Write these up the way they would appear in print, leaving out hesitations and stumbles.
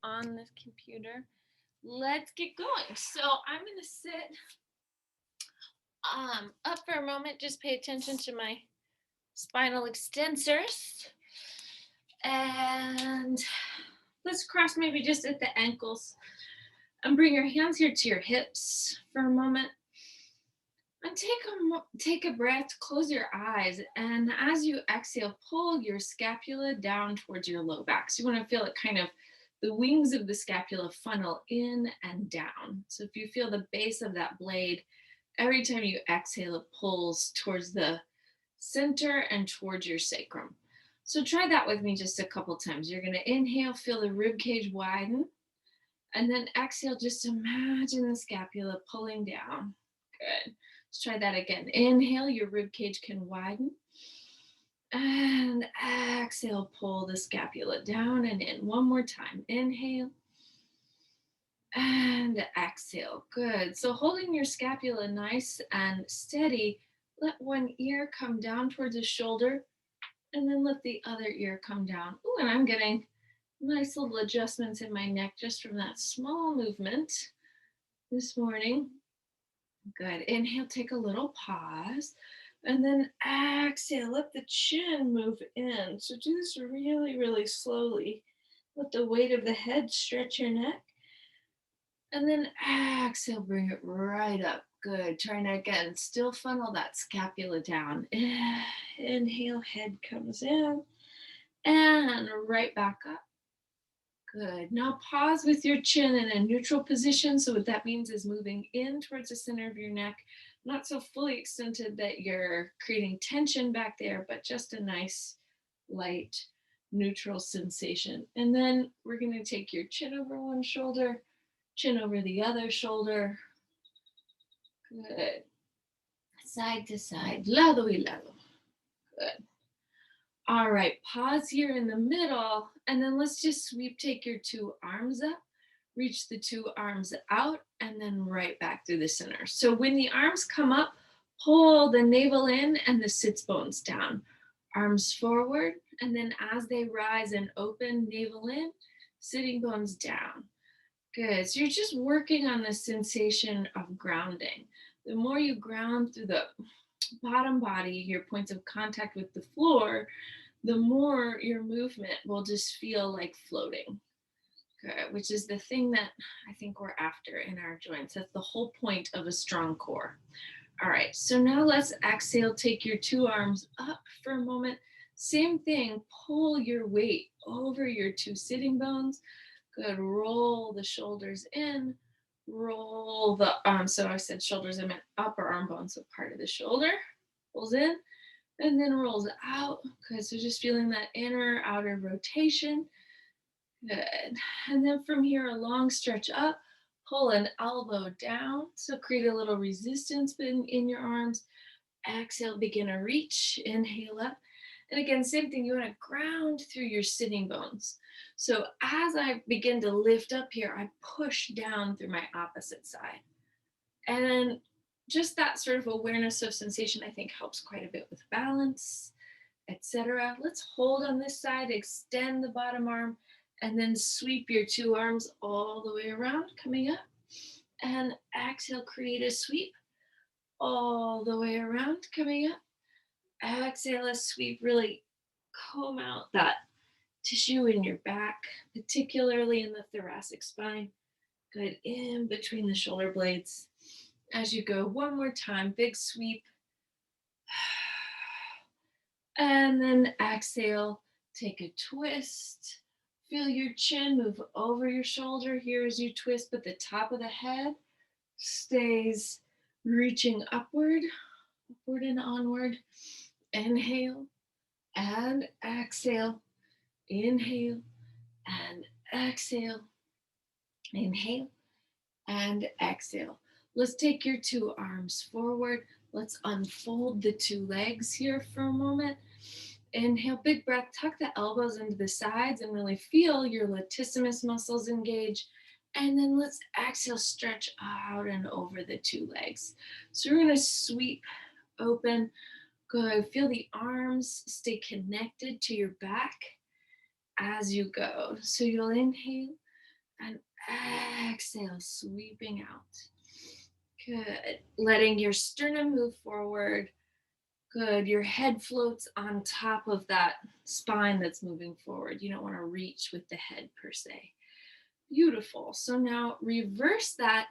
on the computer. Let's get going. So I'm going to sit up for a moment. Just pay attention to my spinal extensors. And let's cross maybe just at the ankles. And bring your hands here to your hips for a moment. And take a breath, close your eyes, and as you exhale, pull your scapula down towards your low back. So you want to feel it kind of the wings of the scapula funnel in and down. So if you feel the base of that blade, every time you exhale, it pulls towards the center and towards your sacrum. So try that with me just a couple times. You're going to inhale, feel the rib cage widen, and then exhale, just imagine the scapula pulling down. Good. Let's try that again. Inhale, your rib cage can widen. And exhale, pull the scapula down and in. One more time. Inhale. And exhale. Good. So holding your scapula nice and steady, let one ear come down towards the shoulder and then let the other ear come down. Ooh, and I'm getting nice little adjustments in my neck just from that small movement this morning. Good. Inhale, take a little pause. And then exhale, let the chin move in. So do this really, really slowly. Let the weight of the head stretch your neck. And then exhale, bring it right up. Good. Try now again. Still funnel that scapula down. Inhale, head comes in. And right back up. Good. Now pause with your chin in a neutral position. So what that means is moving in towards the center of your neck, not so fully extended that you're creating tension back there, but just a nice, light, neutral sensation. And then we're going to take your chin over one shoulder, chin over the other shoulder. Good. Side to side, lado y lado. Good. All right, pause here in the middle, and then let's just sweep, take your two arms up, reach the two arms out, and then right back through the center. So when the arms come up, pull the navel in and the sits bones down. Arms forward, and then as they rise and open, navel in, sitting bones down. Good, so you're just working on the sensation of grounding. The more you ground through the bottom body, your points of contact with the floor, the more your movement will just feel like floating. Good, which is the thing that I think we're after in our joints. That's the whole point of a strong core. All right, so now let's exhale, take your two arms up for a moment. Same thing, pull your weight over your two sitting bones. Good, roll the shoulders in, roll the arms. So I said shoulders, I meant upper arm bone, so part of the shoulder pulls in and then rolls out. Good, so just feeling that inner outer rotation. Good, and then from here a long stretch up, pull an elbow down, so create a little resistance in your arms. Exhale, begin a reach, inhale up. And again, same thing, you want to ground through your sitting bones. So as I begin to lift up here, I push down through my opposite side. And then just that sort of awareness of sensation, I think, helps quite a bit with balance, etc. Let's hold on this side, extend the bottom arm, and then sweep your two arms all the way around, coming up. And exhale, create a sweep all the way around, coming up. Exhale, a sweep, really comb out that tissue in your back, particularly in the thoracic spine. Good, in between the shoulder blades. As you go, one more time, big sweep. And then exhale, take a twist. Feel your chin move over your shoulder here as you twist, but the top of the head stays reaching upward, upward and onward. Inhale and exhale. Inhale and exhale. Inhale and exhale. Let's take your two arms forward. Let's unfold the two legs here for a moment. Inhale, big breath, tuck the elbows into the sides and really feel your latissimus muscles engage. And then let's exhale, stretch out and over the two legs. So we're going to sweep open. Good. Feel the arms stay connected to your back as you go. So you'll inhale, And exhale, sweeping out. Good. Letting your sternum move forward. Good. Your head floats on top of that spine that's moving forward. You don't want to reach with the head per se. Beautiful. So now reverse that,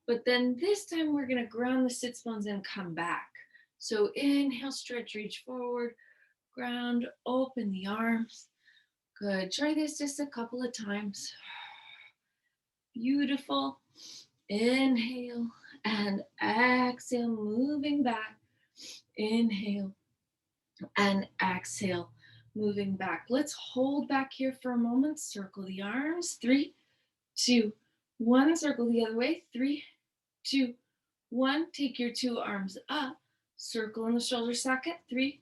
but then this time we're going to ground the sits bones and come back. So inhale, stretch, reach forward, ground, open the arms. Good. Try this just a couple of times. Beautiful. Inhale and exhale, moving back. Inhale and exhale, moving back. Let's hold back here for a moment. Circle the arms. 3, 2, 1. Circle the other way. 3, 2, 1. Take your 2 arms up. Circle in the shoulder socket. 3,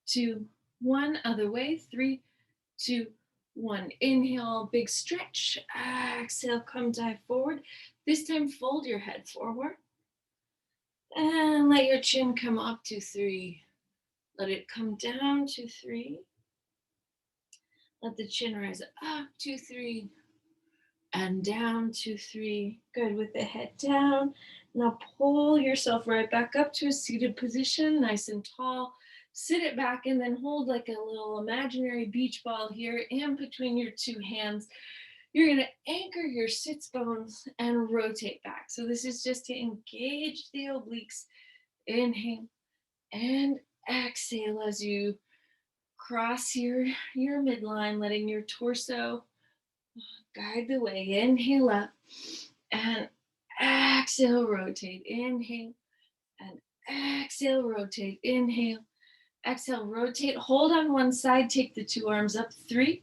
2, 1. Other way. 3, 2, 1. Inhale, big stretch. Exhale, come dive forward. This time, fold your head forward. And let your chin come up to 3. Let it come down to 3. Let the chin rise up to 3. And down to 3. Good, with the head down. Now pull yourself right back up to a seated position, nice and tall. Sit it back and then hold like a little imaginary beach ball here in between your 2 hands. You're going to anchor your sits bones and rotate back. So this is just to engage the obliques. Inhale and exhale as you cross your midline, letting your torso guide the way. Inhale up and exhale, rotate. Inhale and exhale, rotate. Inhale, exhale, rotate. Hold on one side. Take the 2 arms up. 3.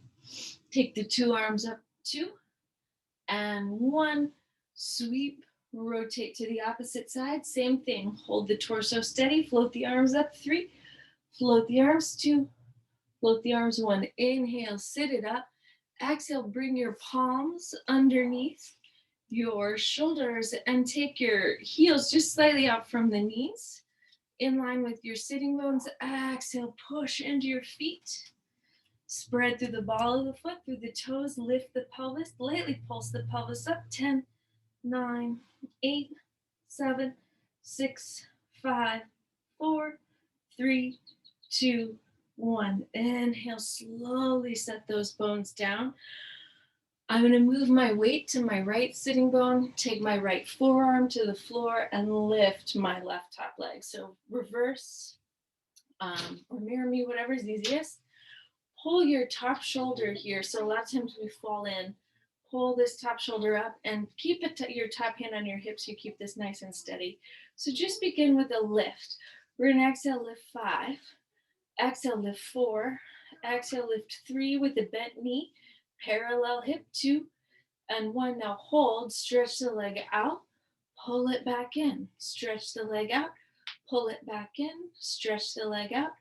Take the 2 arms up. 2 and 1. Sweep, rotate to the opposite side. Same thing. Hold the torso steady. Float the arms up. 3. Float the arms. 2. Float the arms. 1. Inhale, sit it up. Exhale, bring your palms underneath your shoulders and take your heels just slightly out from the knees, in line with your sitting bones. Exhale, push into your feet. Spread through the ball of the foot, through the toes, lift the pelvis, lightly pulse the pelvis up. 10, 9, 8, 7, 6, 5, 4, 3, 2, 1. Inhale, slowly set those bones down. I'm going to move my weight to my right sitting bone, take my right forearm to the floor, and lift my left top leg. So reverse or mirror me, whatever is easiest. Pull your top shoulder here. So a lot of times we fall in. Pull this top shoulder up and keep your top hand on your hips. You keep this nice and steady. So just begin with a lift. We're going to exhale, lift 5. Exhale, lift 4. Exhale, lift 3 with the bent knee. Parallel hip. 2 and 1. Now hold, stretch the leg out, pull it back in, stretch the leg out, pull it back in, stretch the leg out,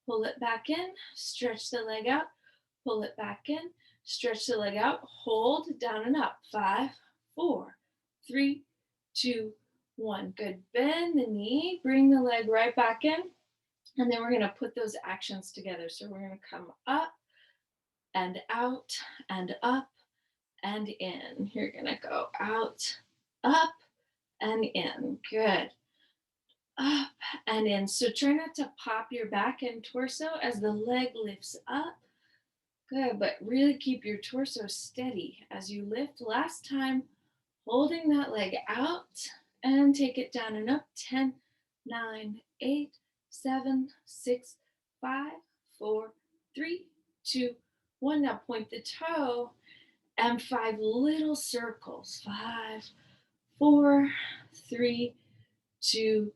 pull it back in, stretch the leg out, pull it back in, stretch the leg out, hold, down and up. 5, 4, 3, 2, 1. Good. Bend the knee, bring the leg right back in, and then we're going to put those actions together. So we're going to come up and out and up and in. You're gonna go out, up, and in. Good. Up and in. So try not to pop your back and torso as the leg lifts up. Good, but really keep your torso steady as you lift. Last time, holding that leg out and take it down and up. 10, 9, 8, 7, 6, 5, 4, 3, 2, 1. Now point the toe and 5 little circles. 5, 4, 3, 2,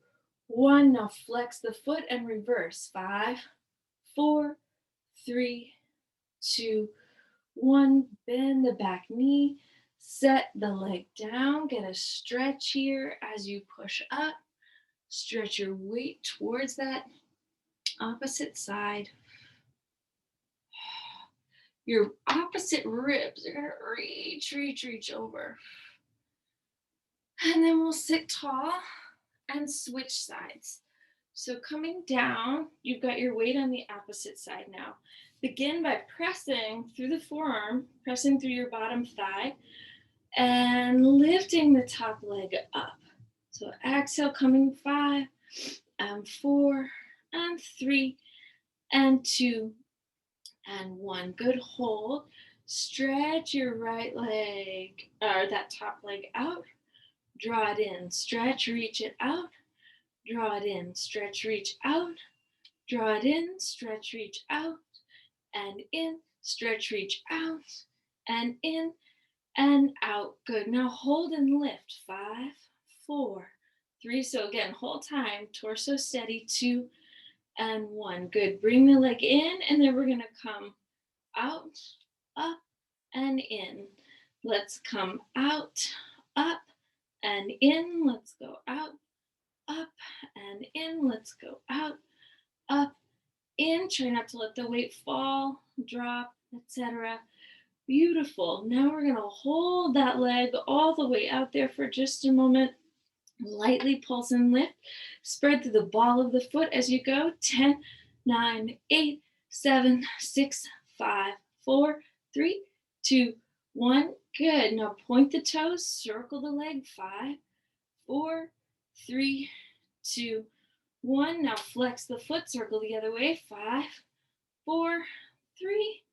1. Now flex the foot and reverse. 5, 4, 3, 2, 1. Bend the back knee. Set the leg down. Get a stretch here as you push up. Stretch your weight towards that opposite side. Your opposite ribs are going to reach over. And then we'll sit tall and switch sides. So coming down, you've got your weight on the opposite side now. Begin by pressing through the forearm, pressing through your bottom thigh. and lifting the top leg up. So exhale, coming 5 and 4 and 3 and 2 and 1. Good hold. Stretch your right leg or that top leg out. Draw it in. Stretch, reach it out. Draw it in. Stretch, reach out. Draw it in. Stretch, reach out. And in. Stretch, reach out. And in and out. Good. Now hold and lift. 5, 4, 3. So again, whole time. Torso steady. 2 and 1. Good. Bring the leg in, and then we're going to come out, up, and in. Let's come out, up, and in. Let's go out, up, and in. Let's go out, up, in. Try not to let the weight fall, drop, etc. Beautiful. Now we're going to hold that leg all the way out there for just a moment. Lightly pulse and lift. Spread through the ball of the foot as you go. 10, 9, 8, 7, 6, 5, 4, 3, 2, 1. Good. Now point the toes, circle the leg. 5, 4, 3, 2, 1. Now flex the foot, circle the other way. 5, 4, 3,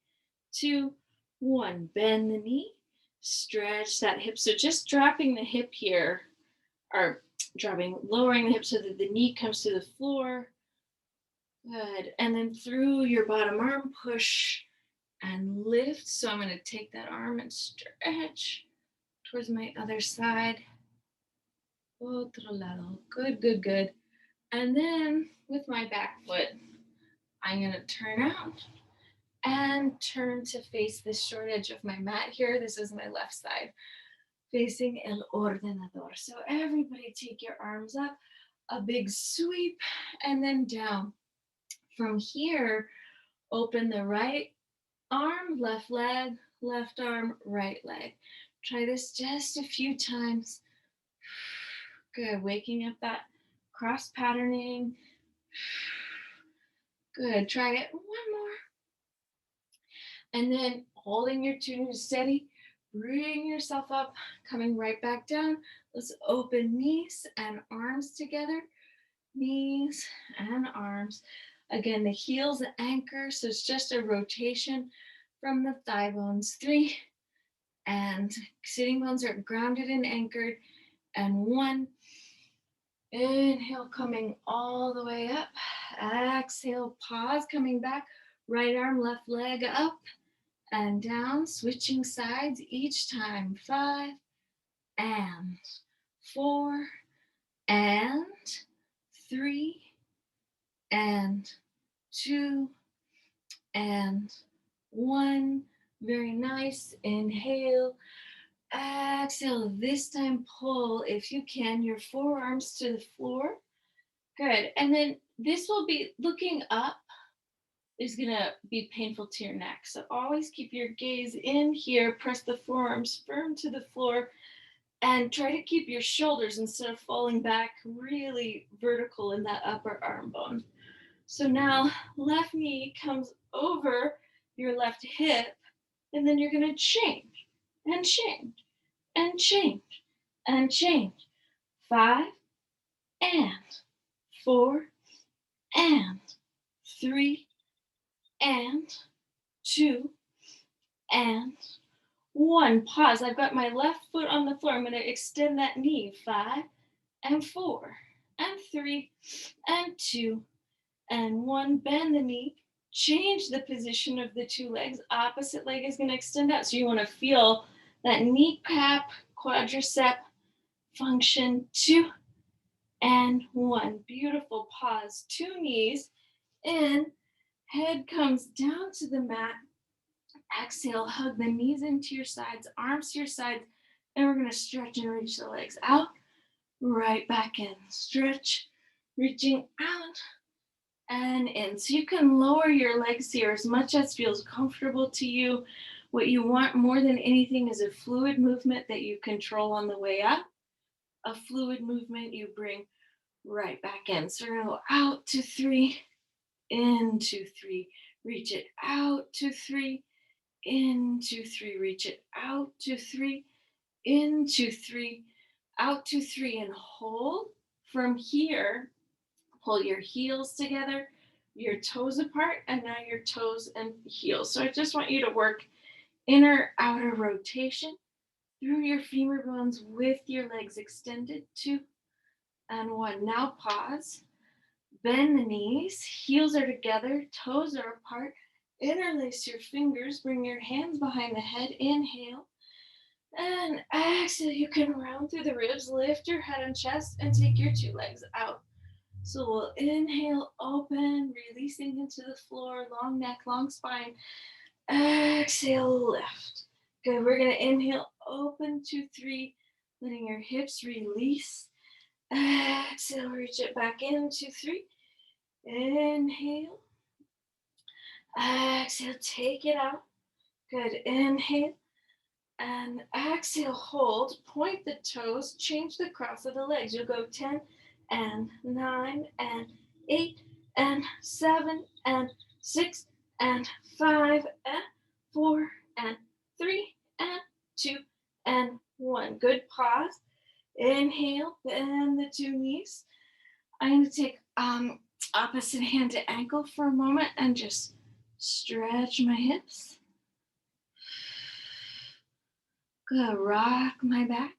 2, 1. Bend the knee, stretch that hip. So just dropping the hip here, or lowering the hip so that the knee comes to the floor. Good. And then through your bottom arm, push and lift. So I'm going to take that arm and stretch towards my other side. Otro lado. Good, good, good. And then with my back foot, I'm going to turn out and turn to face the short edge of my mat here. This is my left side, facing el ordenador. So everybody take your arms up, a big sweep, and then down. From here, open the right arm, left leg, left arm, right leg. Try this just a few times. Good. Waking up that cross patterning. Good. Try it one more. And then holding your tuning steady, bring yourself up, coming right back down. Let's open knees and arms together. Knees and arms. Again, the heels anchor, so it's just a rotation from the thigh bones. 3, and sitting bones are grounded and anchored. And 1, inhale, coming all the way up. Exhale, pause, coming back. Right arm, left leg up and down, switching sides each time. 5 and 4 and 3 and 2 and 1. Very nice. Inhale. Exhale. This time pull, if you can, your forearms to the floor. Good. And then this will be looking up is going to be painful to your neck. So always keep your gaze in here. Press the forearms firm to the floor. And try to keep your shoulders, instead of falling back, really vertical in that upper arm bone. So now left knee comes over your left hip, and then you're going to change and change and change and change. 5 and 4 and 3 and 2 and 1. Pause. I've got my left foot on the floor. I'm going to extend that knee. 5 and 4 and 3 and 2 and 1. Bend the knee. Change the position of the two legs. Opposite leg is going to extend out. So you want to feel that kneecap, quadricep function. 2 and 1. Beautiful. Pause. 2 knees in. Head comes down to the mat. Exhale, hug the knees into your sides, arms to your sides, and we're going to stretch and reach the legs out, right back in. Stretch, reaching out and in. So you can lower your legs here as much as feels comfortable to you. What you want more than anything is a fluid movement that you control on the way up, a fluid movement you bring right back in. So we're going to go out to 3, into 3, reach it out to 3, into 3, reach it out to 3, into 3, out to 3, and hold. From here, pull your heels together, your toes apart, and now your toes and heels. So I just want you to work inner outer rotation through your femur bones with your legs extended. 2 and 1. Now pause. Bend the knees, heels are together, toes are apart. Interlace your fingers, bring your hands behind the head. Inhale. And exhale, you can round through the ribs, lift your head and chest, and take your 2 legs out. So we'll inhale, open, releasing into the floor, long neck, long spine. Exhale, lift. Good, we're gonna inhale, open, 2, 3, letting your hips release. Exhale, reach it back in, 2, 3. Inhale. Exhale, take it out. Good, inhale. And exhale, hold, point the toes, change the cross of the legs. You'll go 10 and 9 and 8 and 7 and 6 and 5 and 4 and 3 and 2 and 1. Good, pause. Inhale, bend the 2 knees. I'm going to take opposite hand to ankle for a moment and just stretch my hips. Good, rock my back.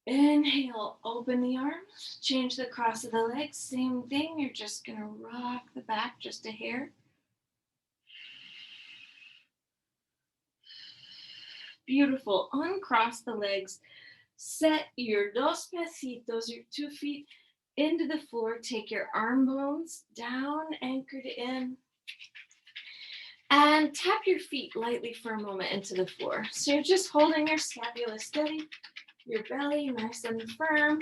Inhale, open the arms, change the cross of the legs, same thing, you're just gonna rock the back just a hair. Beautiful, uncross the legs, set your dos piecitos, your 2 feet into the floor, take your arm bones down, anchored in, and tap your feet lightly for a moment into the floor. So you're just holding your scapula steady, your belly nice and firm,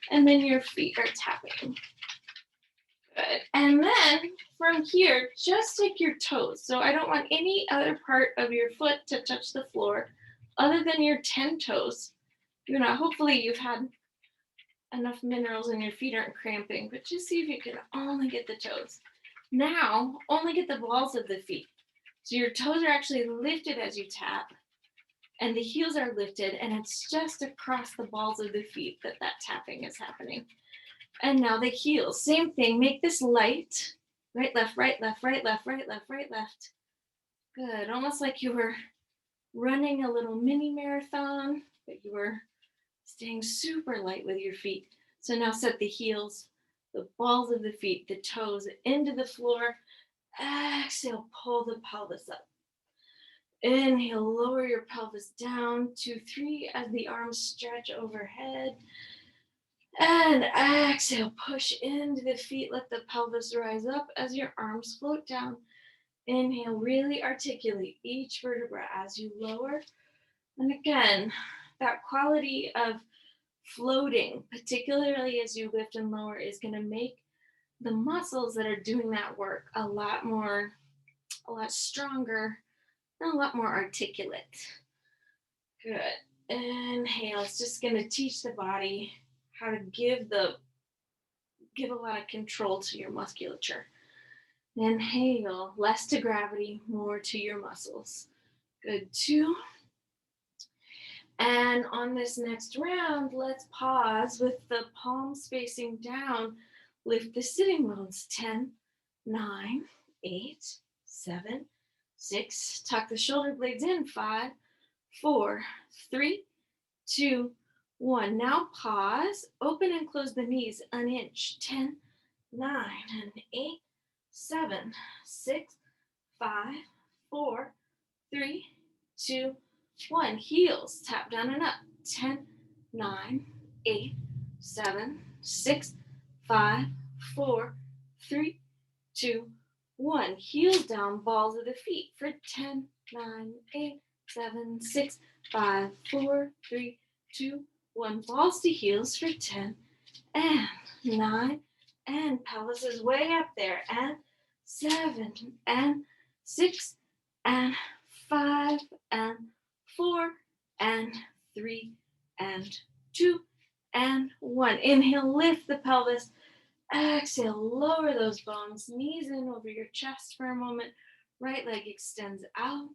and then your feet are tapping. Good. And then from here, just take your toes. So I don't want any other part of your foot to touch the floor other than your 10 toes. You know, hopefully you've had enough minerals and your feet aren't cramping, but just see if you can only get the toes. Now, only get the balls of the feet. So your toes are actually lifted as you tap, and the heels are lifted, and it's just across the balls of the feet that tapping is happening. And now the heels, same thing, make this light. Right, left, right, left, right, left, right, left, right, left. Good, almost like you were running a little mini marathon, but you were staying super light with your feet. So now set the heels, the balls of the feet, the toes into the floor. Exhale, pull the pelvis up. Inhale, lower your pelvis down, 2, 3, as the arms stretch overhead. And exhale, push into the feet, let the pelvis rise up as your arms float down. Inhale, really articulate each vertebra as you lower. And again, that quality of floating, particularly as you lift and lower, is going to make the muscles that are doing that work a lot stronger, and a lot more articulate. Good. Inhale. It's just going to teach the body how to give a lot of control to your musculature. Inhale. Less to gravity, more to your muscles. Good. 2. And on this next round, let's pause with the palms facing down. Lift the sitting bones. 10, 9, 8, 7, 6. Tuck the shoulder blades in. 5, 4, 3, 2, 1. Now pause. Open and close the knees an inch. 10, 9, and 8, 7, 6, 5, 4, 3, 2, 1. Heels tap down and up. 10, 9, 8, 7, 6, 5, 4, 3, 2, 1. Heels down, balls of the feet for 10, 9, 8, 7, 6, 5, 4, 3, 2, 1. Balls to heels for 10 and 9, and pelvis is way up there, and 7 and 6 and 5 and 4 and 3 and 2 and 1. Inhale, lift the pelvis. Exhale, lower those bones, knees in over your chest for a moment. Right leg extends out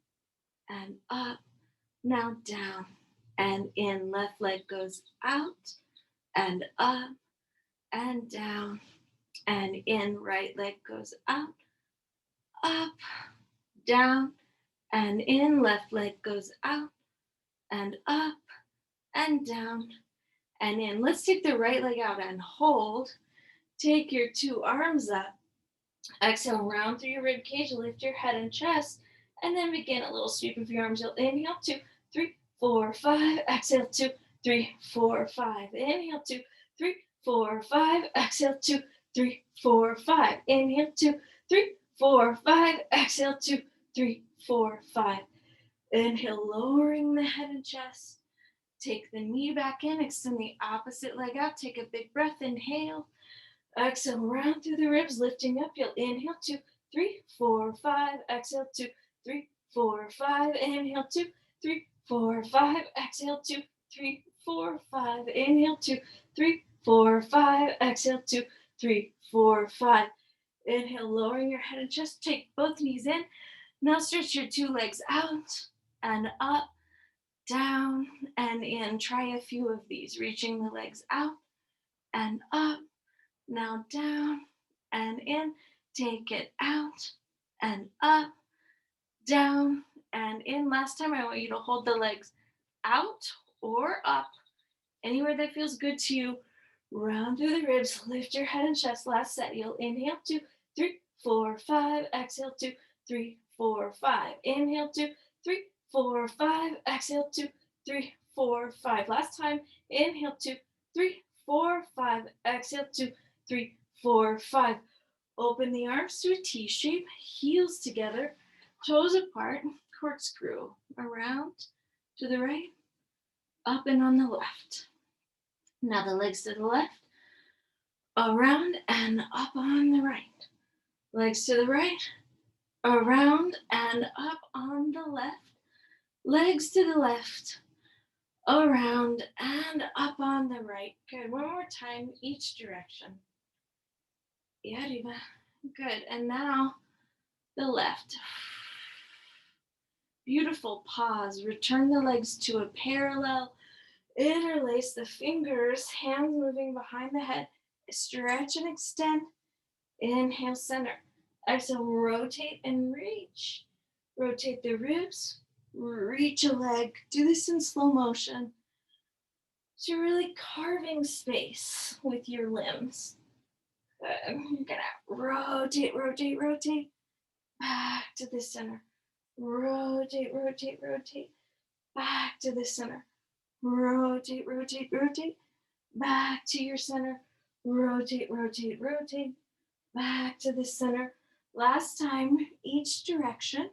and up Now down and in. Left leg goes out and up and down and in. Right leg goes out, up, down, and in. Left leg goes out and up and down and in. Let's take the right leg out and hold. Take your two arms up. Exhale, round through your rib cage, lift your head and chest, and then begin a little sweep of your arms. You'll inhale, 2, 3, 4, 5. Exhale, 2, 3, 4, 5. Inhale, 2, 3, 4, 5. Exhale, 2, 3, 4, 5. Inhale, 2, 3, 4, 5. Exhale, 2, 3, 4, 5. Inhale, lowering the head and chest. Take the knee back in, extend the opposite leg out. Take a big breath, inhale. Exhale, round through the ribs, lifting up. You'll inhale, 2, 3, 4, 5. Exhale, 2, 3, 4, 5. Inhale, 2, 3, 4, 5. Exhale, 2, 3, 4, 5. Inhale, 2, 3, 4, 5. Exhale, 2, 3, 4, 5. Inhale, lowering your head and chest. Take both knees in. Now stretch your two legs out and up, down, and in. Try a few of these, reaching the legs out and up. Now down and in. Take it out and up, down and in. Last time, I want you to hold the legs out or up, anywhere that feels good to you. Round through the ribs, lift your head and chest. Last set. You'll inhale, 2, 3, 4, 5. Exhale, 2, 3, 4, 5. Inhale, 2, 3, 4, 5. Exhale, 2, 3, 4, 5. Last time. Inhale, 2, 3, 4, 5. Exhale, 2, 3, 4, 5. Open the arms to a T shape, heels together, toes apart, corkscrew around to the right, up and on the left. Now the legs to the left, around and up on the right. Legs to the right, around and up on the left. Legs to the left, around and up on the right. Good. One more time, each direction. Yeah, Riva. Good. And now the left. Beautiful pause. Return the legs to a parallel. Interlace the fingers, hands moving behind the head. Stretch and extend. Inhale, center. Exhale, rotate and reach. Rotate the ribs. Reach a leg. Do this in slow motion. So you're really carving space with your limbs. Good. You're gonna rotate, rotate, rotate. Back to the center. Rotate, rotate, rotate. Back to the center. Rotate, rotate, rotate. Back to your center. Rotate, rotate, rotate. Back to the center. Last time, each direction.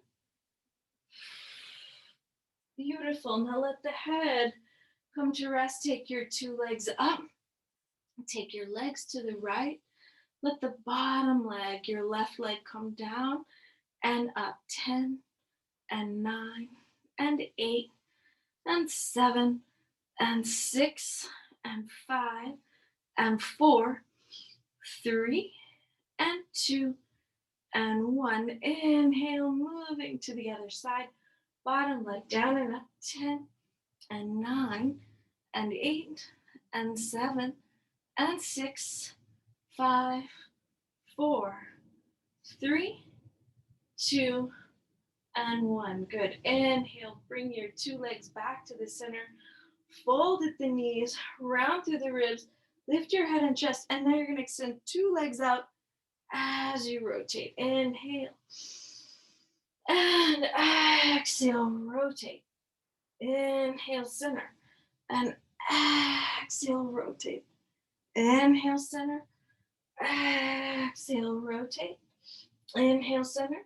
Beautiful. Now let the head come to rest. Take your two legs up. Take your legs to the right. Let the bottom leg, your left leg, come down and up. 10 and 9 and 8 and 7 and 6 and 5 and 4, 3 and 2 and 1. Inhale, moving to the other side. Bottom leg down and up. 10 and 9 and 8 and 7 and 6, 5, 4, 3, 2, and 1. Good. Inhale, bring your two legs back to the center. Fold at the knees, round through the ribs, lift your head and chest, and then you're going to extend two legs out as you rotate. Inhale. And exhale, rotate. Inhale, center. And exhale, rotate. Inhale, center. Exhale, rotate. Inhale, center.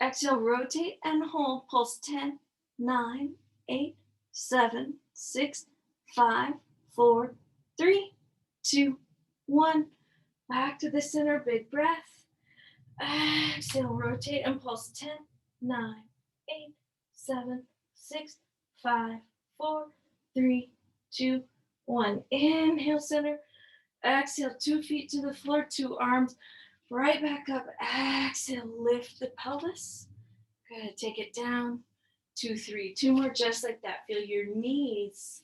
Exhale, rotate and hold. Pulse 10, 9, 8, 7, 6, 5, 4, 3, 2, 1. Back to the center, big breath. Exhale, rotate and pulse 10, 9, 8, 7, 6, 5, 4, 3, 2, 1. Inhale, center. Exhale, 2 feet to the floor, 2 arms right back up. Exhale, lift the pelvis. Good. Take it down 2, 3. 2 more just like that. Feel your knees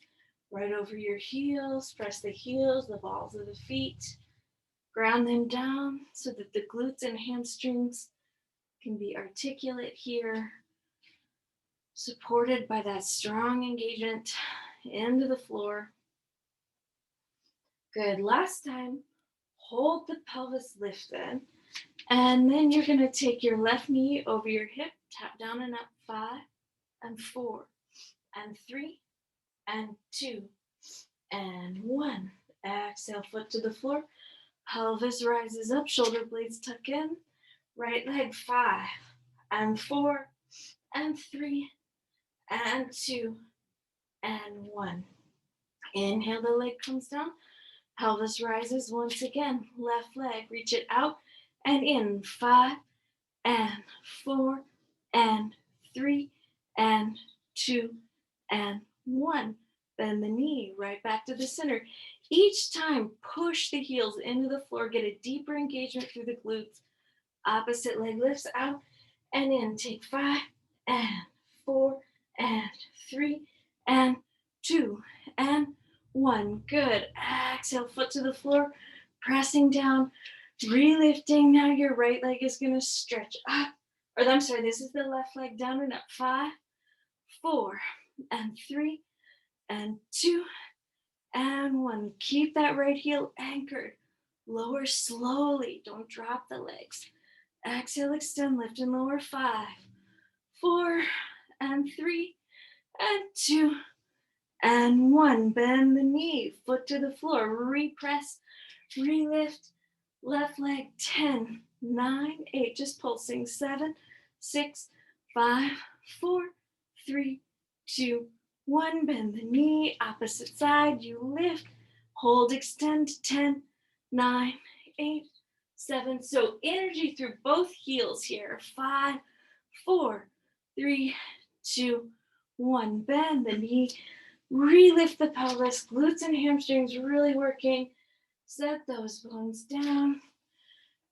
right over your heels. Press the heels, the balls of the feet. Ground them down so that the glutes and hamstrings can be articulate here, supported by that strong engagement into the floor. Good. Last time, hold the pelvis lifted. And then you're going to take your left knee over your hip, tap down and up, 5 and 4 and 3 and 2 and 1. Exhale, foot to the floor. Pelvis rises up, shoulder blades tuck in. Right leg, 5 and 4 and 3 and 2 and 1. Inhale, the leg comes down. Pelvis rises once again. Left leg, reach it out and in. 5 and 4 and 3 and 2 and 1. Bend the knee right back to the center. Each time, push the heels into the floor. Get a deeper engagement through the glutes. Opposite leg lifts out and in. Take 5 and 4 and 3 and 2 and 1. Good. Exhale, foot to the floor, pressing down, relifting. Now your right leg is going to stretch up. Or I'm sorry, this is the left leg down and up. 5, 4 and 3 and 2 and 1. Keep that right heel anchored. Lower slowly. Don't drop the legs. Exhale, extend, lift and lower. 5, 4 and 3 and 2 and 1. Bend the knee, foot to the floor. Repress, relift. Left leg, 10, 9, 8. Just pulsing. 7, 6, 5, 4, 3, 2, 1. Bend the knee, opposite side. You lift, hold, extend. 10, 9, 8, 7. So energy through both heels here. 5, 4, 3, 2, 1. Bend the knee, relift the pelvis, glutes and hamstrings really working. Set those bones down.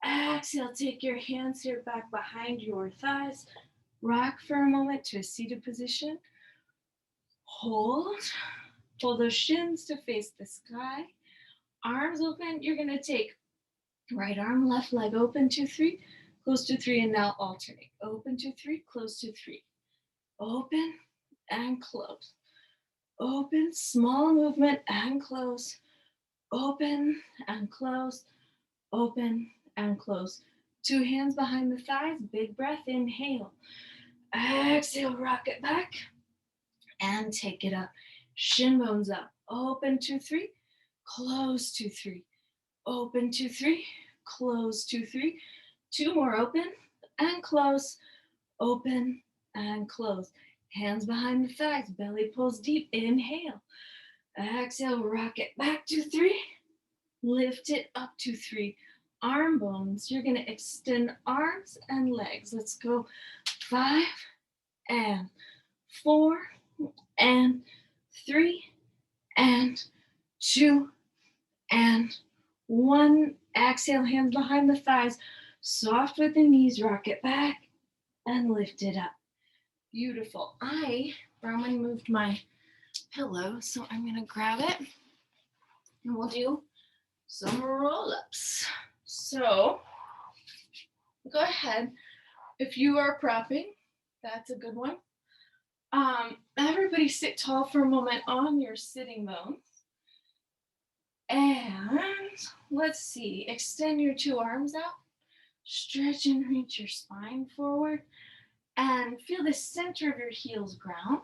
Exhale, take your hands here back behind your thighs. Rock for a moment to a seated position. Hold. Pull those shins to face the sky. Arms open. You're going to take right arm, left leg open, 2, 3, close to 3, and now alternate. Open 2, 3, close to 3. Open and close. Open, small movement and close. Open and close. Open and close. 2 hands behind the thighs. Big breath. Inhale. Exhale. Rock it back and take it up. Shin bones up. Open 2, 3. Close 2, 3. Open 2, 3. Close 2, 3. 2 more. Open and close. Open and close. Hands behind the thighs. Belly pulls deep. Inhale. Exhale. Rock it back 2, 3. Lift it up 2, 3. Arm bones. You're going to extend arms and legs. Let's go. 5 and 4 and 3 and 2 and 1. Exhale, hands behind the thighs. Soft with the knees. Rock it back and lift it up. Beautiful. Roman moved my pillow, so I'm going to grab it and we'll do some roll-ups. So go ahead. If you are propping, that's a good one. Everybody sit tall for a moment on your sitting bones. And let's see, extend your 2 arms out. Stretch and reach your spine forward. And feel the center of your heels ground.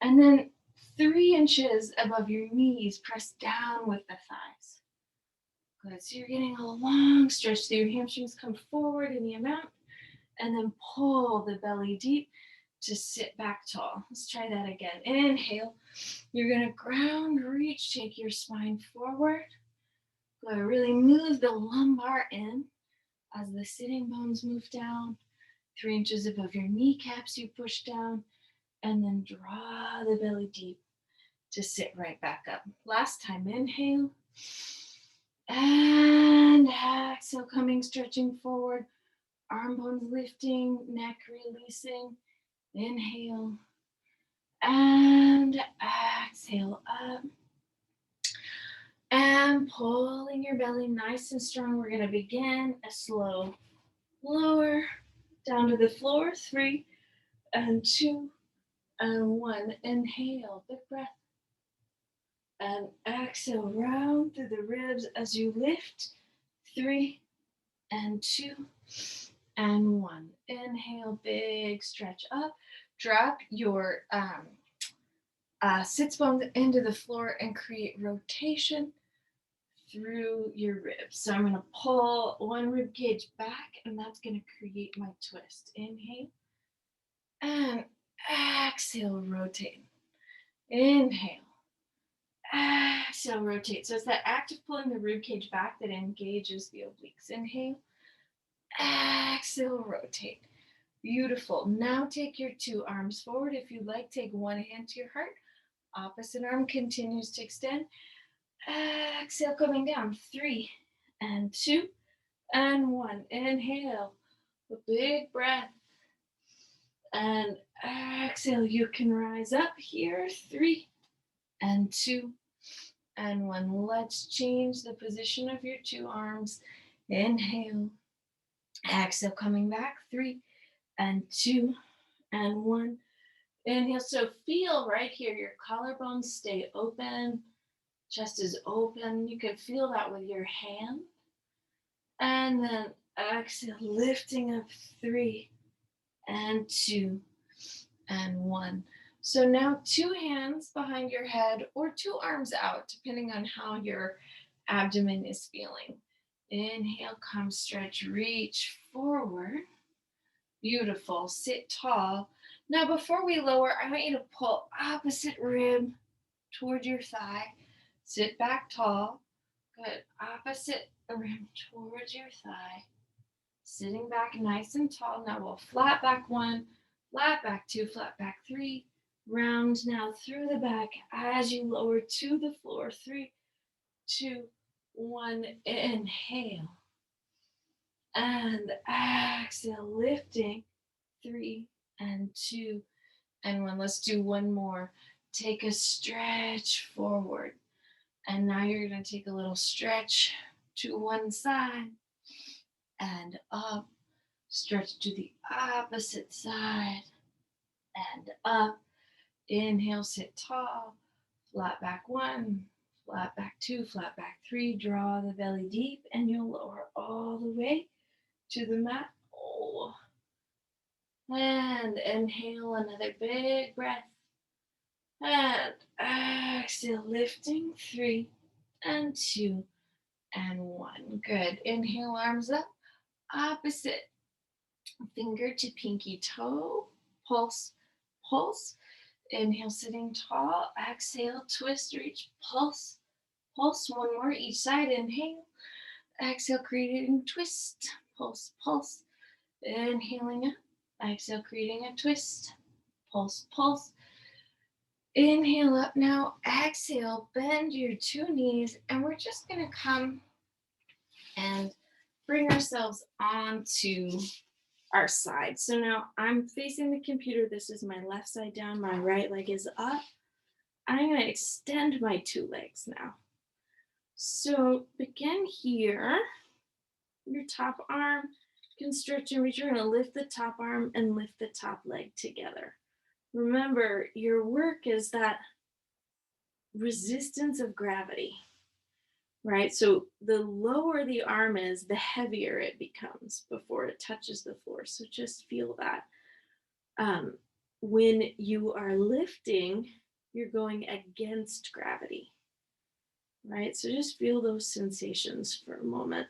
And then 3 inches above your knees, press down with the thighs. Good, so you're getting a long stretch through your hamstrings. Come forward in the amount. And then pull the belly deep to sit back tall. Let's try that again. Inhale. You're going to ground, reach, take your spine forward. Go ahead, really move the lumbar in as the sitting bones move down. 3 inches above your kneecaps, you push down. And then draw the belly deep to sit right back up. Last time, inhale. And exhale, coming, stretching forward. Arm bones lifting, neck releasing. Inhale and exhale up. And pulling your belly nice and strong. We're going to begin a slow lower down to the floor. 3 and 2 and 1. Inhale, big breath. And exhale, round through the ribs as you lift. 3 and 2 and 1. Inhale, big stretch up. Drop your sits bones into the floor and create rotation through your ribs. So I'm going to pull one rib cage back, and that's going to create my twist. Inhale and exhale, rotate. Inhale, exhale, rotate. So it's that act of pulling the rib cage back that engages the obliques. Inhale, exhale, rotate. Beautiful. Now take your two arms forward. If you like, take one hand to your heart. Opposite arm continues to extend. Exhale, coming down. 3 and 2 and 1. Inhale, a big breath. And exhale, you can rise up here. 3 and 2 and 1. Let's change the position of your two arms. Inhale, exhale, coming back. 3 and 2 and 1. Inhale, so feel right here, your collarbones stay open, chest is open. You can feel that with your hand. And then exhale, lifting up. 3 and 2 and 1. So now two hands behind your head or two arms out, depending on how your abdomen is feeling. Inhale, come, stretch, reach forward. Beautiful. Sit tall. Now, before we lower, I want you to pull opposite rib toward your thigh. Sit back tall. Good. Opposite rib towards your thigh. Sitting back nice and tall. Now we'll flat back 1, flat back 2, flat back 3. Round now through the back as you lower to the floor. 3, 2, 1. Inhale. And exhale, lifting. 3 and 2 and 1. Let's do one more. Take a stretch forward. And now you're going to take a little stretch to one side and up. Stretch to the opposite side and up. Inhale, sit tall. Flat back 1, flat back 2, flat back 3. Draw the belly deep and you'll lower all the way to the mat. Oh. And inhale, another big breath. And exhale, lifting. 3 and 2 and 1. Good. Inhale, arms up. Opposite finger to pinky toe. Pulse, pulse. Inhale, sitting tall. Exhale, twist, reach, pulse, pulse. One more each side. Inhale. Exhale, creating twist. Pulse, pulse. Inhaling up. Exhale, creating a twist. Pulse, pulse. Inhale up now. Exhale, bend your two knees. And we're just going to come and bring ourselves onto our side. So now I'm facing the computer. This is my left side down. My right leg is up. I'm going to extend my two legs now. So begin here. Your top arm can stretch and reach. You're going to lift the top arm and lift the top leg together. Remember, your work is that resistance of gravity, right? So the lower the arm is, the heavier it becomes before it touches the floor. So just feel that. When you are lifting, you're going against gravity, right? So just feel those sensations for a moment.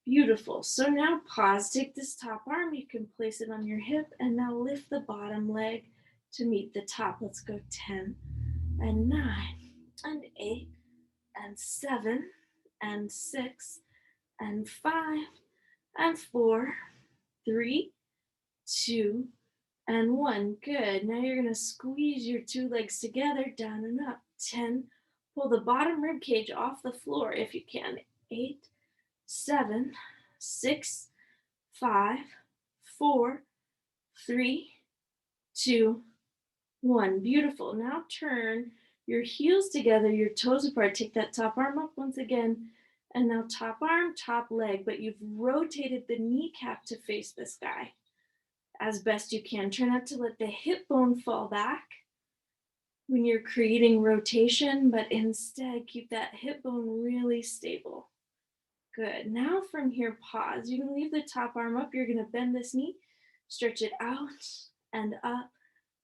Beautiful. So now pause, take this top arm, you can place it on your hip, and now lift the bottom leg to meet the top. Let's go 10 and 9 and 8 and 7 and 6 and 5 and 4, 3, 2, and 1. Good. Now you're going to squeeze your two legs together, down and up. 10. Pull the bottom rib cage off the floor if you can. 8, 7, 6, 5, 4, 3, 2, 1. Beautiful. Now turn your heels together, your toes apart. Take that top arm up once again. And now top arm, top leg, but you've rotated the kneecap to face the sky as best you can. Try not to let the hip bone fall back when you're creating rotation, but instead keep that hip bone really stable. Good. Now from here, pause. You can leave the top arm up. You're going to bend this knee, stretch it out and up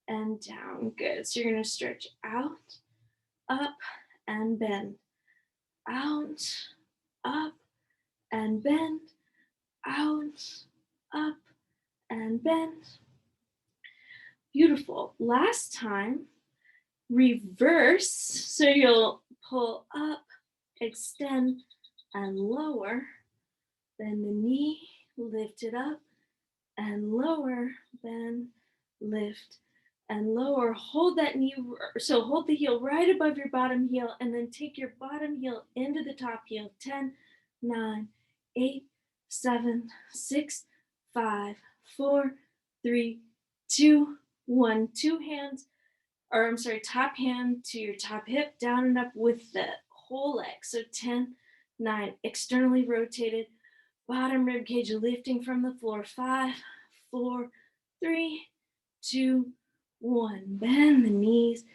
and down. Good. So you're going to stretch out, up, and bend. Out, up, and bend. Out, up, and bend. Beautiful. Last time, reverse. So you'll pull up, extend, and lower. Bend the knee, lift it up, and lower, bend, lift, and lower. Hold that knee, so hold the heel right above your bottom heel, and then take your bottom heel into the top heel. 10, 9, 8, 7, 6, 5, 4, 3, 2, 1. Two hands, or I'm sorry, top hand to your top hip, down and up with the whole leg. So 10, 9, externally rotated, bottom rib cage lifting from the floor. 5, 4, 3, 2, 1. Bend the knees.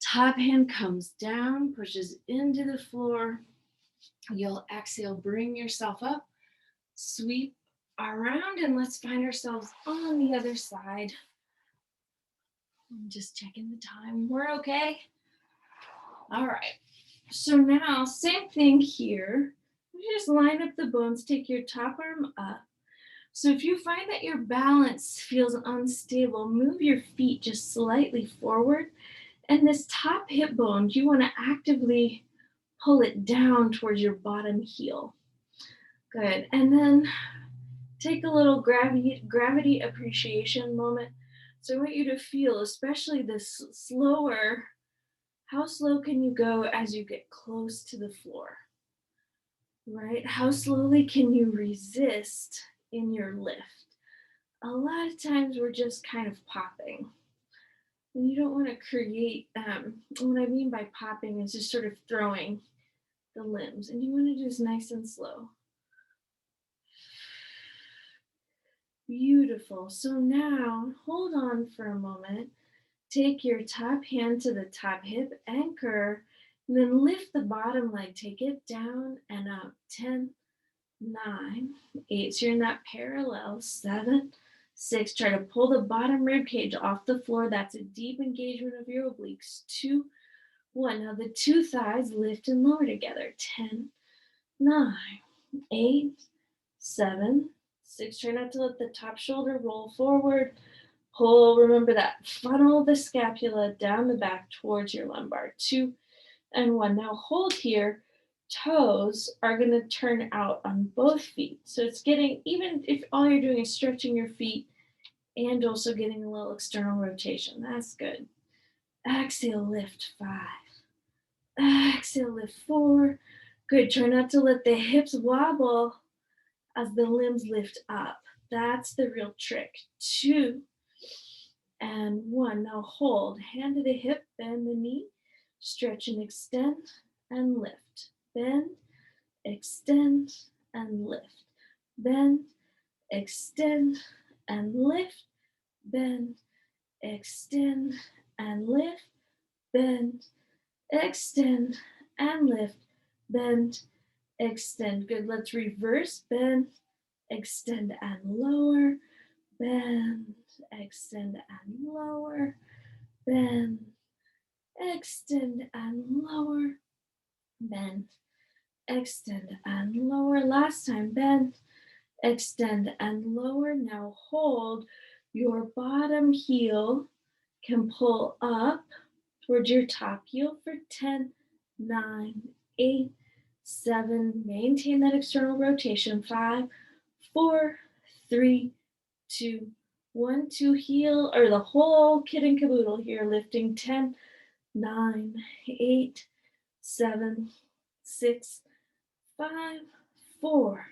Top hand comes down, pushes into the floor. You'll exhale, bring yourself up, sweep around, and let's find ourselves on the other side. I'm just checking the time. We're okay. All right. So now, same thing here. You just line up the bones, take your top arm up. So if you find that your balance feels unstable, move your feet just slightly forward. And this top hip bone, you want to actively pull it down towards your bottom heel. Good. And then take a little gravity appreciation moment. So I want you to feel, especially this slower, how slow can you go as you get close to the floor? Right? How slowly can you resist in your lift? A lot of times we're just kind of popping. And you don't want to create, what I mean by popping is just sort of throwing the limbs. And you want to do this nice and slow. Beautiful. So now hold on for a moment. Take your top hand to the top hip, anchor, and then lift the bottom leg. Take it down and up. 10, 9, 8. So you're in that parallel. 7, 6. Try to pull the bottom rib cage off the floor. That's a deep engagement of your obliques. 2, 1. Now the two thighs lift and lower together. 10, 9, 8, 7, 6. Try not to let the top shoulder roll forward. Pull, remember that. Funnel the scapula down the back towards your lumbar. 2 and 1. Now hold here. Toes are going to turn out on both feet. So it's getting, even if all you're doing is stretching your feet and also getting a little external rotation. That's good. Exhale, lift. 5. Exhale, lift. 4. Good. Try not to let the hips wobble as the limbs lift up. That's the real trick. 2 and 1. Now hold. Hand to the hip, bend the knee, stretch and extend and lift. Bend, extend, and lift. Bend, extend, and lift. Bend, extend, and lift. Bend, extend, and lift. Bend, extend. Good. Let's reverse. Bend, extend, and lower. Bend, extend, and lower. Bend, extend, and lower. Bend, extend, and lower. Last time. Bend, extend, and lower. Now hold. Your bottom heel can pull up towards your top heel for 10, 9, 8, 7. Maintain that external rotation. 5, 4, 3, 2, 1. To heel, or the whole kit and caboodle here, lifting. 10, 9, 8, 7, 6, 5, 4,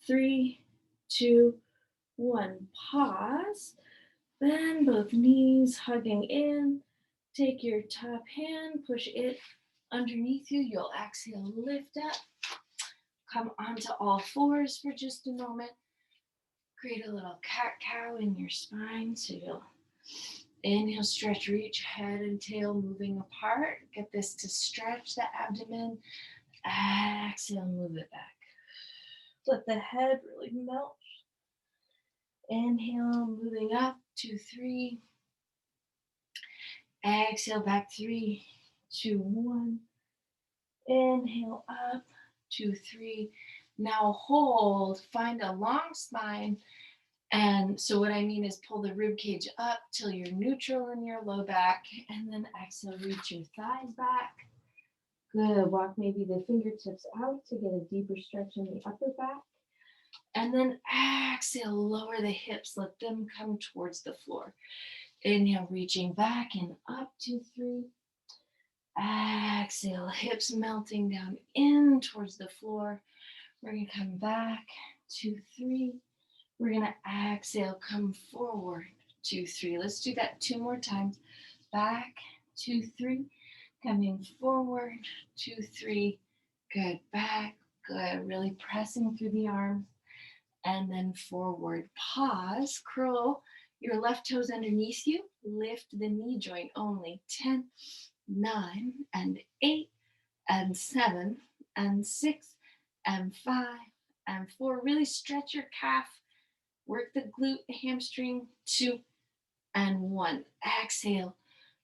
3, 2, 1. Pause. Bend both knees, hugging in. Take your top hand, push it underneath you. You'll exhale, lift up. Come onto all fours for just a moment. Create a little cat-cow in your spine. So you'll inhale, stretch, reach, head and tail moving apart. Get this to stretch the abdomen. Exhale, move it back. Let the head really melt. Inhale, moving up, 2, 3. Exhale, back, 3, 2, 1. Inhale, up, 2, 3. Now hold, find a long spine. And so what I mean is pull the rib cage up till you're neutral in your low back. And then exhale, reach your thighs back. Good. Walk maybe the fingertips out to get a deeper stretch in the upper back. And then exhale, lower the hips. Let them come towards the floor. Inhale, reaching back and up, 2, 3. Exhale, hips melting down in towards the floor. We're going to come back, 2, 3. We're going to exhale, come forward, 2, 3. Let's do that 2 more times. Back, 2, 3. Coming forward, 2, 3. Good. Back. Good. Really pressing through the arms. And then forward. Pause. Curl your left toes underneath you. Lift the knee joint only. 10, 9, and 8, and 7, and 6, and 5, and 4. Really stretch your calf. Work the glute, hamstring. 2, and 1. Exhale.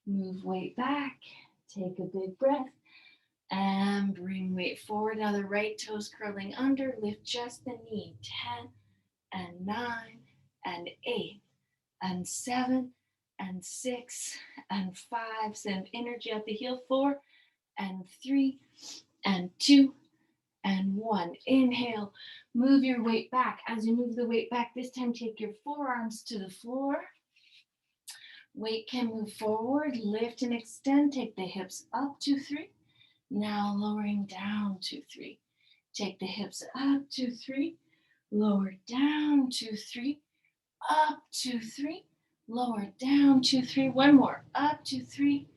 Move weight back. Take a big breath. And bring weight forward. Now the right toes curling under. Lift just the knee. 10, and 9, and 8, and 7, and 6, and 5. Send energy at the heel. 4, and 3, and 2, and 1. Inhale. Move your weight back. As you move the weight back, this time take your forearms to the floor. Weight can move forward. Lift and extend. Take the hips up, 2, 3. Now lowering down, 2, 3. Take the hips up, 2, 3. Lower down, 2, 3. Up, 2, 3. Lower down, 2, 3. One more. Up, 2, 3.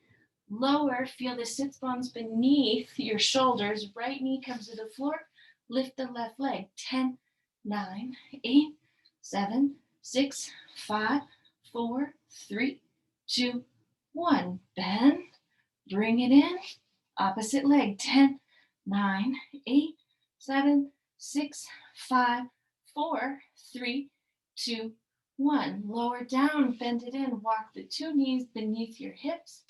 Lower. Feel the sit bones beneath your shoulders. Right knee comes to the floor. Lift the left leg. 10, 9, 8, 7, 6, 5, 4, 3, 2, 1. Bend. Bring it in. Opposite leg. 10, 9, 8, 7, 6, 5, 4, 3, 2, 1. Lower down. Bend it in. Walk the 2 knees beneath your hips.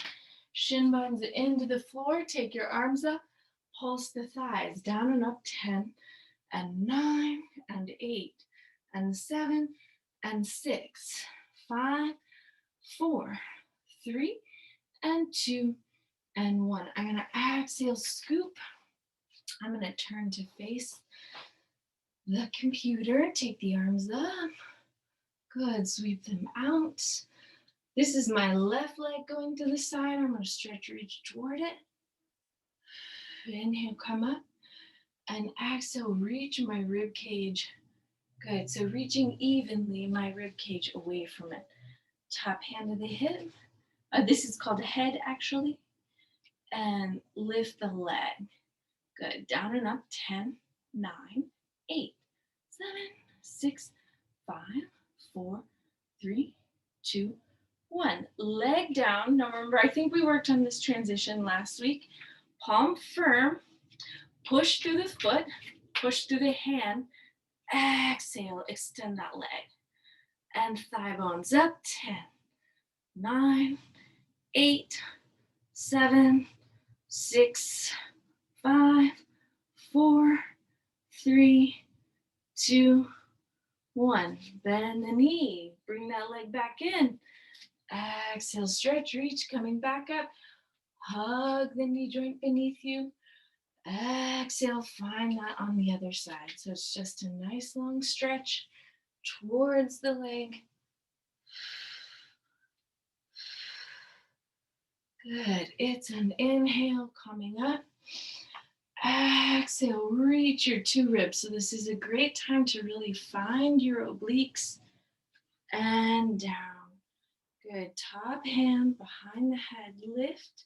Shin bones into the floor. Take your arms up. Pulse the thighs down and up. 10, and 9, and 8, and 7, and 6, 5, 4, 3, and 2, and 1. I'm going to exhale, scoop. I'm going to turn to face the computer. Take the arms up. Good. Sweep them out. This is my left leg going to the side. I'm going to stretch, reach toward it. Inhale, come up. And exhale, reach my rib cage. Good. So reaching evenly my rib cage away from it. Top hand of the hip. This is called head, actually. And lift the leg. Good. Down and up. 10, 9, 8, 7, 6, 5, 4, 3, 2, 1. Leg down. Now remember, I think we worked on this transition last week. Palm firm. Push through the foot. Push through the hand. Exhale. Extend that leg. And thigh bones up. 10, 9, 8, 7, 6, 5, 4, 3, 2, 1. Bend the knee. Bring that leg back in. Exhale, stretch, reach, coming back up. Hug the knee joint beneath you. Exhale, find that on the other side. So it's just a nice long stretch towards the leg. Good. It's an inhale coming up. Exhale, reach your 2 ribs. So this is a great time to really find your obliques and down. Good. Top hand behind the head. Lift.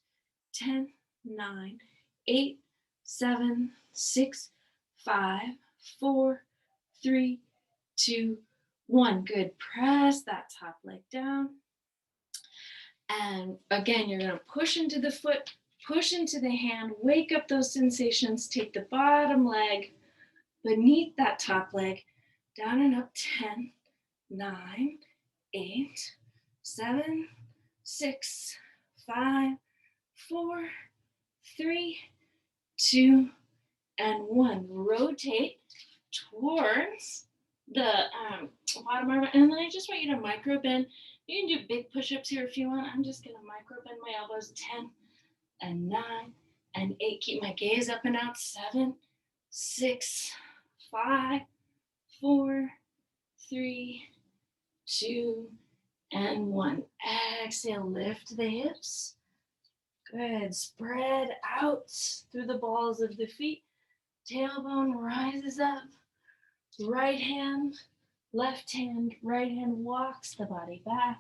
10, 9, 8, 7, 6, 5, 4, 3, 2, 1. Good. Press that top leg down. And again, you're going to push into the foot, push into the hand, wake up those sensations. Take the bottom leg beneath that top leg, down and up. 10, 9, 8, 7, 6, 5, 4, 3, 2, and 1. Rotate towards the bottom arm. And then I just want you to micro bend. You can do big push-ups here if you want. I'm just going to micro bend my elbows. 10 and 9 and 8. Keep my gaze up and out. 7, 6, 5, 4, 3, 2, and 1. Exhale, lift the hips. Good. Spread out through the balls of the feet. Tailbone rises up. Right hand, left hand, right hand walks the body back.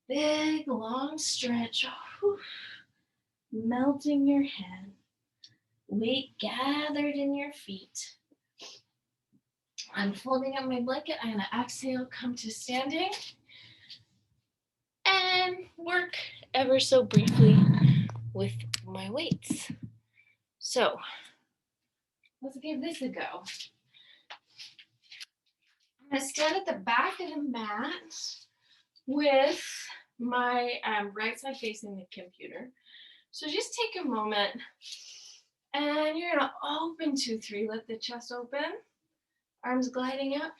Big, long stretch. Melting your head. Weight gathered in your feet. I'm folding up my blanket. I'm going to exhale, come to standing, and work ever so briefly with my weights. So let's give this a go. I'm going to stand at the back of the mat with my right side facing the computer. So just take a moment and you're going to open 2, 3. Let the chest open. Arms gliding out.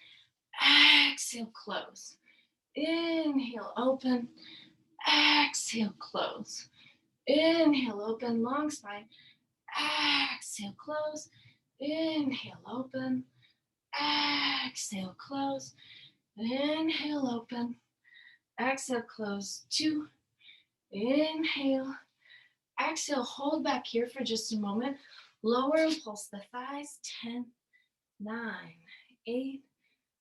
Exhale, close. Inhale, open. Exhale, close. Inhale, open. Long spine. Exhale, close. Inhale, open. Exhale, close. Inhale, open. Exhale, close. 2. Inhale. Exhale, hold back here for just a moment. Lower and pulse the thighs. 10, 9, 8,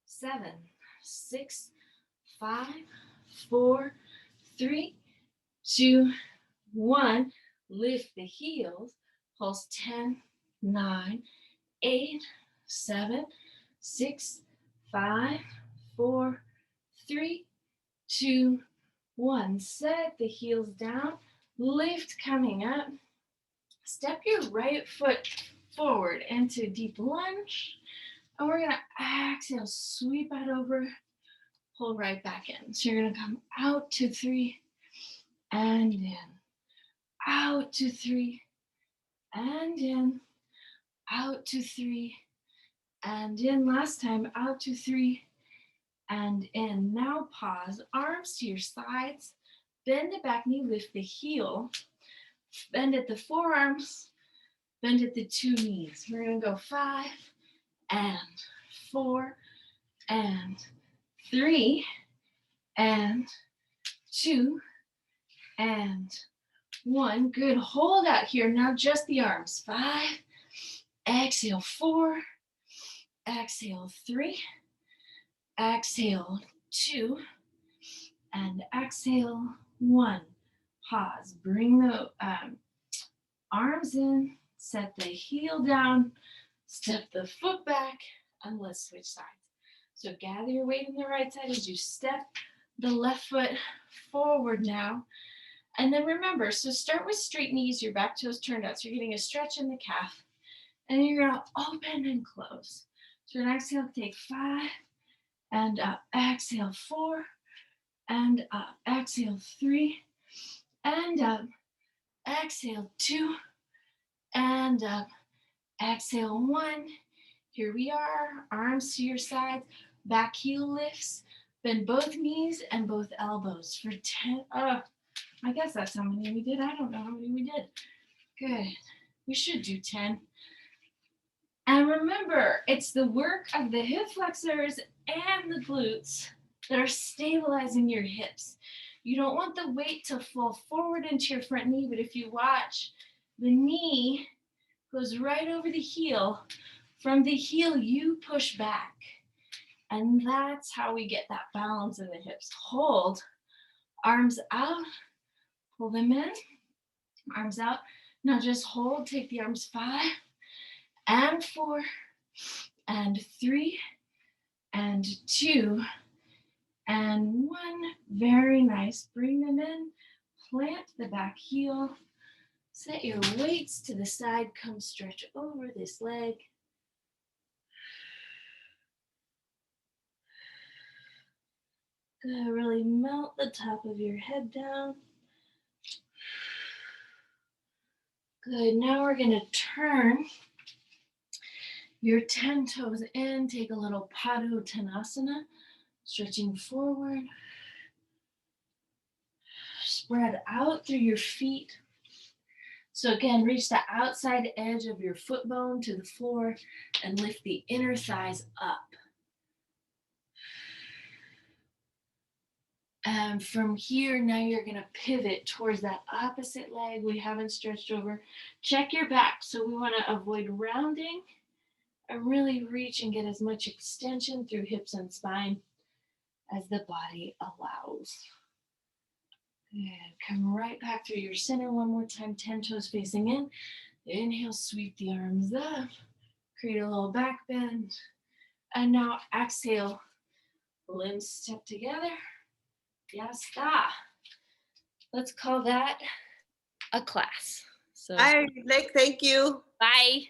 7, 6, 5, 4, 3, 2, 1. Lift the heels. Pulse. 10, 9, 8, 7, 6, 5, 4, 3, 2, 1. Set the heels down. Lift coming up. Step your right foot forward into deep lunge. And we're going to exhale, sweep it over, pull right back in. So you're going to come out to 3 and in. Out to 3 and in. Out to 3 and in. Last time, out to 3 and in. Now pause, arms to your sides. Bend the back knee, lift the heel. Bend at the forearms, bend at the 2 knees. We're going to go 5 and 4 and 3 and 2 and 1. Good. Hold out here. Now just the arms. 5. Exhale. 4. Exhale. 3. Exhale. 2. And exhale. 1. Pause. Bring the arms in. Set the heel down. Step the foot back. And let's switch sides. So gather your weight on the right side as you step the left foot forward now. And then remember, so start with straight knees, your back toes turned out. So you're getting a stretch in the calf. And you're going to open and close. So an exhale, take 5 and up. Exhale, 4 and up. Exhale, 3 and up. Exhale, 2 and up. Exhale, 1. Here we are. Arms to your sides. Back heel lifts. Bend both knees and both elbows for 10. I guess that's how many we did. I don't know how many we did. Good. We should do 10. And remember, it's the work of the hip flexors and the glutes that are stabilizing your hips. You don't want the weight to fall forward into your front knee, but if you watch, the knee goes right over the heel. From the heel, you push back. And that's how we get that balance in the hips. Hold. Arms out, pull them in, arms out. Now just hold, take the arms 5 and 4 and 3 and 2 and 1. Very nice. Bring them in, plant the back heel, set your weights to the side, come stretch over this leg. Good, really melt the top of your head down. Good, now we're gonna turn your 10 toes in, take a little Padottanasana, stretching forward. Spread out through your feet. So again, reach the outside edge of your foot bone to the floor and lift the inner thighs up. And from here, now you're gonna pivot towards that opposite leg we haven't stretched over. Check your back. So we wanna avoid rounding and really reach and get as much extension through hips and spine as the body allows. Good. Come right back through your center one more time, 10 toes facing in. Inhale, sweep the arms up, create a little back bend. And now exhale, limbs step together. Yasta. Let's call that a class. So Thank you. bye.